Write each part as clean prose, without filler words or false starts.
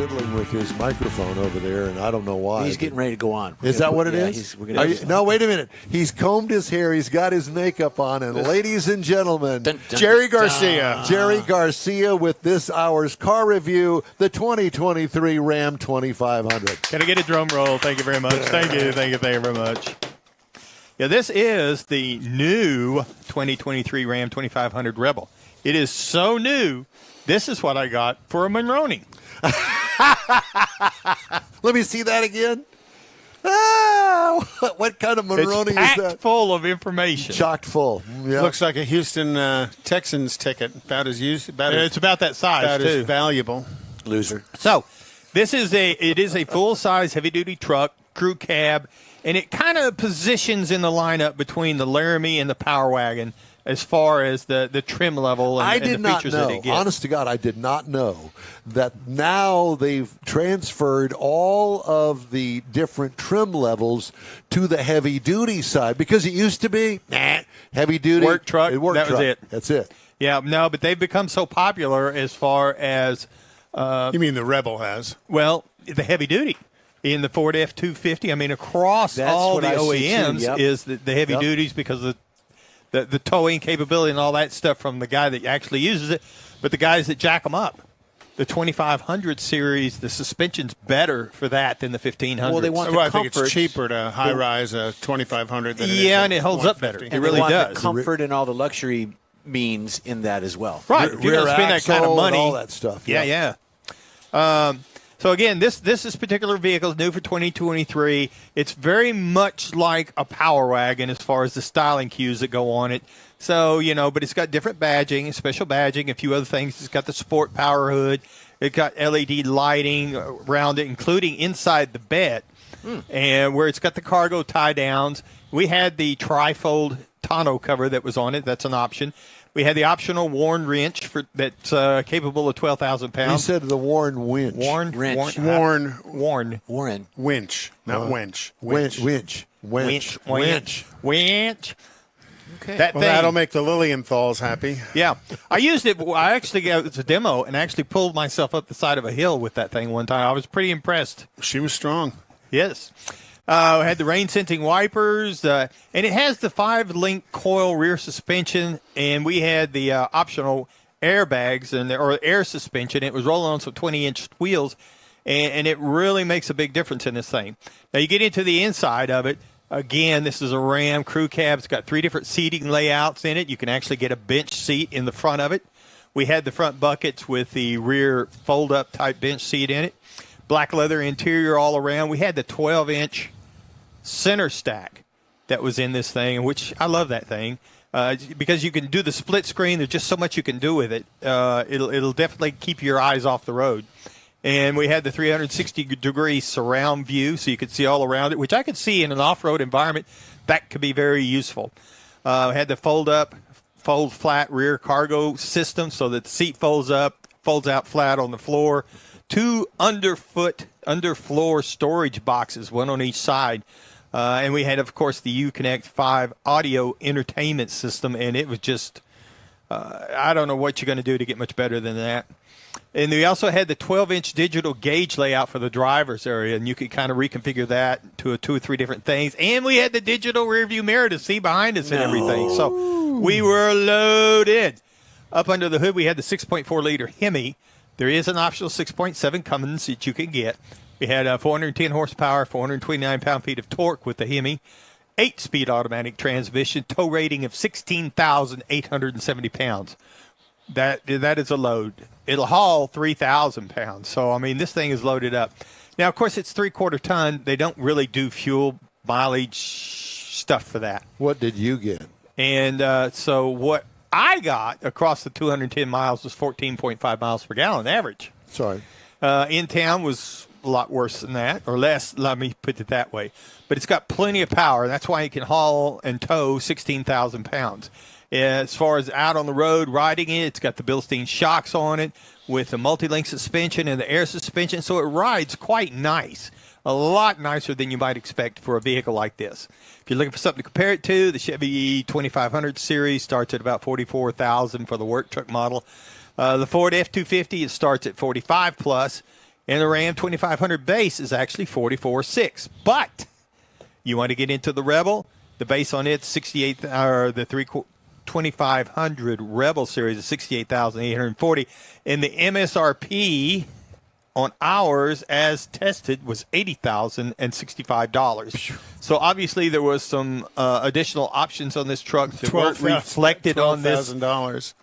fiddling with his microphone over there, and I don't know why. He's getting ready to go on. Is that what it is? No, wait a minute. He's combed his hair. He's got his makeup on. And ladies and gentlemen, Jerry Garcia. Jerry Garcia with this hour's car review, the 2023 Ram 2500. Can I get a drum roll? Thank you very much. Thank you very much. Yeah, this is the new 2023 Ram 2500 Rebel. It is so new. This is what I got for a Monroney. Let me see that again. What kind of Monroney is that? It's packed full of information. Chocked full. Yeah. Looks like a Houston Texans ticket. It's about that size, about too. as valuable. Loser. So, it is a full-size, heavy-duty truck, crew cab, and it kind of positions in the lineup between the Laramie and the Power Wagon as far as the trim level and the features that it gets. Honest to God, I did not know that now they've transferred all of the different trim levels to the heavy-duty side, because it used to be heavy-duty. Work truck, that was it. That's it. Yeah, no, but they've become so popular as far as you mean the Rebel has? Well, the heavy-duty. In the Ford F-250, I mean, across all the OEMs is the heavy duties because of the towing capability and all that stuff from the guy that actually uses it. But the guys that jack them up, the 2500 series, the suspension's better for that than the 1500. Well, they want the I comfort. think it's cheaper to high-rise a 2500 than it is and it holds up better. And It really they want does. the comfort and all the luxury means in that as well. Right. If you're going to spend that kind of money. All that stuff. Yeah. So, again, this particular vehicle is new for 2023. It's very much like a Power Wagon as far as the styling cues that go on it. So, but it's got different badging, special badging, a few other things. It's got the Sport Power Hood. It's got LED lighting around it, including inside the bed, and where it's got the cargo tie-downs. We had the trifold tonneau cover that was on it. That's an option. We had the optional Warn wrench that's capable of 12,000 pounds. You said the Warn winch. Warn wrench. Warn. Winch, not winch. Winch. Okay. That'll make the Lilienthals happy. Yeah. I used it. I actually got it as a demo and actually pulled myself up the side of a hill with that thing one time. I was pretty impressed. She was strong. Yes. Had the rain-sensing wipers, and it has the 5-link coil rear suspension, and we had the optional airbags or air suspension. It was rolling on some 20-inch wheels, and it really makes a big difference in this thing. Now, you get into the inside of it. Again, this is a Ram crew cab. It's got 3 different seating layouts in it. You can actually get a bench seat in the front of it. We had the front buckets with the rear fold-up type bench seat in it. Black leather interior all around. We had the 12-inch center stack that was in this thing, which I love that thing because you can do the split screen. There's just so much you can do with it. It'll definitely keep your eyes off the road. And we had the 360-degree surround view, so you could see all around it, which I could see in an off-road environment. That could be very useful. Had the fold flat rear cargo system so that the seat folds up, folds out flat on the floor. 2 underfloor storage boxes, one on each side. And we had, of course, the Uconnect 5 audio entertainment system, and it was just, I don't know what you're going to do to get much better than that. And we also had the 12-inch digital gauge layout for the driver's area, and you could kind of reconfigure that to 2 or 3 different things. And we had the digital rearview mirror to see behind us and everything. So we were loaded. Up under the hood, we had the 6.4-liter Hemi. There is an optional 6.7 Cummins that you can get. We had 410 horsepower, 429 pound-feet of torque with the Hemi, 8-speed automatic transmission, tow rating of 16,870 pounds. That is a load. It'll haul 3,000 pounds. So, I mean, this thing is loaded up. Now, of course, it's 3/4 ton. They don't really do fuel mileage stuff for that. What did you get? And so what I got across the 210 miles was 14.5 miles per gallon average. Sorry. In town was a lot worse than that, or less, let me put it that way. But it's got plenty of power. That's why it can haul and tow 16,000 pounds. As far as out on the road riding it, it's got the Bilstein shocks on it with the multi-link suspension and the air suspension, so it rides quite nice. A lot nicer than you might expect for a vehicle like this. If you're looking for something to compare it to, the Chevy 2500 series starts at about $44,000 for the work truck model. The Ford F-250, it starts at $45,000 plus. And the Ram 2500 base is actually $44,600. But you want to get into the Rebel, the base on it, 68, or the 2500 Rebel series is $68,840, and the MSRP on ours, as tested, was $80,065. So obviously there was some additional options on this truck that weren't reflected on this. $12,000.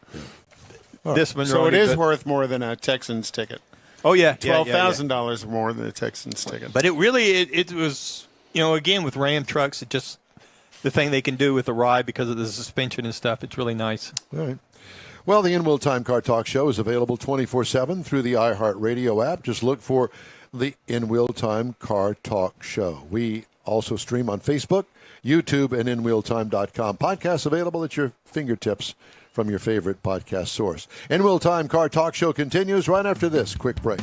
This Monroney, So it is worth more than a Texans ticket. Oh yeah, $12,000 more than a Texans ticket. But it really it was, again, with Ram trucks, it just the thing they can do with the ride because of the suspension and stuff. It's really nice. All right. Well, the In Wheel Time Car Talk Show is available 24/7 through the iHeartRadio app. Just look for the In Wheel Time Car Talk Show. We also stream on Facebook, YouTube, and InWheelTime.com. Podcasts available at your fingertips from your favorite podcast source. In Wheel Time Car Talk Show continues right after this quick break.